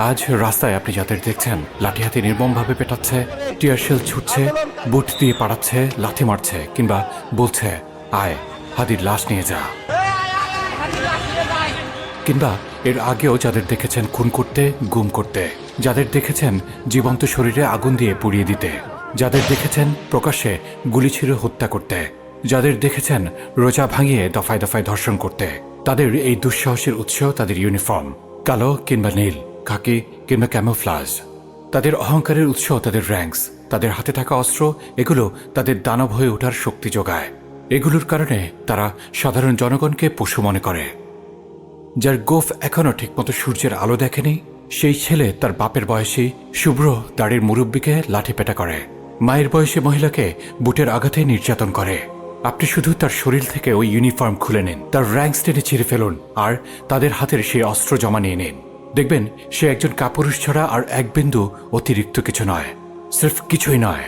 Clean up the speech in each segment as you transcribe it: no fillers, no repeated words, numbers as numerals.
আজ রাস্তায় আপনি যাদের দেখছেন লাঠি হাতে নির্মমভাবে পেটাচ্ছে, টিয়ারশেল ছুটছে, বুট দিয়ে পাড়াচ্ছে, লাথি মারছে, কিংবা বলছে আয় হাদির লাশ নিয়ে যা, কিংবা এর আগেও যাদের দেখেছেন খুন করতে, গুম করতে, যাদের দেখেছেন জীবন্ত শরীরে আগুন দিয়ে পুড়িয়ে দিতে, যাদের দেখেছেন প্রকাশ্যে গুলি ছিঁড়ে হত্যা করতে, যাদের দেখেছেন রোজা ভাঙিয়ে দফায় দফায় ধর্ষণ করতে, তাদের এই দুঃসাহসের উৎস তাদের ইউনিফর্ম, কালো কিংবা নীল, খাকি কিংবা ক্যামোফ্লাজ। তাদের অহংকারের উৎস তাদের র্যাঙ্কস, তাদের হাতে থাকা অস্ত্র, এগুলো তাদের দানব হয়ে ওঠার শক্তি যোগায়। এগুলোর কারণে তারা সাধারণ জনগণকে পশু মনে করে। যার গোফ এখনও ঠিকমতো সূর্যের আলো দেখেনি, সেই ছেলে তার বাপের বয়সী শুভ্র দাড়ির মুরব্বীকে লাঠিপেটা করে, মায়ের বয়সী মহিলাকে বুটের আঘাতে নির্যাতন করে। আপনি শুধু তার শরীর থেকে ওই ইউনিফর্ম খুলে নিন, তার র্যাঙ্কস টেনে ছিঁড়ে ফেলুন, আর তাদের হাতের সেই অস্ত্র জমা নিয়ে নিন। দেখবেন সে একজন কাপুরুষ ছাড়া আর এক বিন্দু অতিরিক্ত কিছু নয়, সির্ফ কিছুই নয়।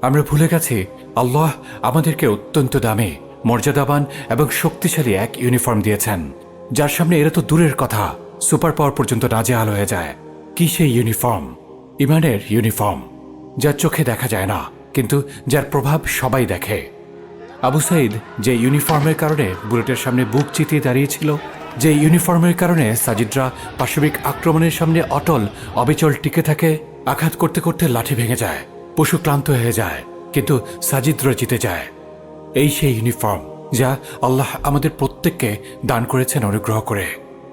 আমরা ভুলে গেছি আল্লাহ আমাদেরকে অত্যন্ত দামি, মর্যাদাবান এবং শক্তিশালী এক ইউনিফর্ম দিয়েছেন, যার সামনে এরা তো দূরের কথা, সুপার পাওয়ার পর্যন্ত নাজেহাল হয়ে যায়। কি সেই ইউনিফর্ম? ইমানের ইউনিফর্ম, যার চোখে দেখা যায় না কিন্তু যার প্রভাব সবাই দেখে। আবু সাইদ যে ইউনিফর্মের কারণে বুলেটের সামনে বুক চিতিয়ে দাঁড়িয়েছিল, যে ইউনিফর্মের কারণে সাজিদরা পাশবিক আক্রমণের সামনে অটল অবিচল টিকে থাকে, আঘাত করতে করতে লাঠি ভেঙে যায়, পশু ক্লান্ত হয়ে যায়, কিন্তু সাজিদরা জিতে যায়। এই সেই ইউনিফর্ম যা আল্লাহ আমাদের প্রত্যেককে দান করেছেন অনুগ্রহ করে।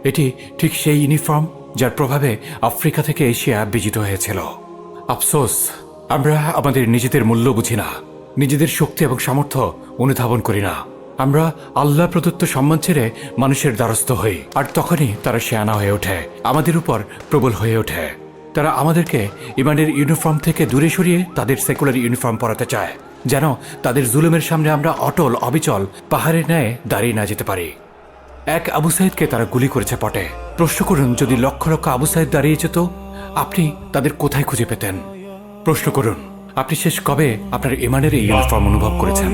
এটি ঠিক সেই ইউনিফর্ম যার প্রভাবে আফ্রিকা থেকে এশিয়া বিজিত হয়েছিল। আফসোস, আমরা আমাদের নিজেদের মূল্য বুঝি না, নিজেদের শক্তি এবং সামর্থ্য অনুধাবন করি না। আমরা আল্লাহ প্রদত্ত সম্মান ছেড়ে মানুষের দ্বারস্থ হই, আর তখনই তারা শেয়ানা হয়ে ওঠে, আমাদের উপর প্রবল হয়ে ওঠে। তারা আমাদেরকে ইমানের ইউনিফর্ম থেকে দূরে সরিয়ে তাদের সেকুলার ইউনিফর্ম পরাতে চায়, যেন তাদের জুলুমের সামনে আমরা অটল অবিচল পাহাড়ের ন্যায় দাঁড়িয়ে না যেতে পারি। এক আবু সাইদকে তারা গুলি করেছে পটে। প্রশ্ন করুন, যদি লক্ষ লক্ষ আবু সাইদ দাঁড়িয়ে যেত, আপনি তাদের কোথায় খুঁজে পেতেন? প্রশ্ন করুন, আপনি শেষ কবে আপনার ইমানের এই ইউনিফর্ম অনুভব করেছেন?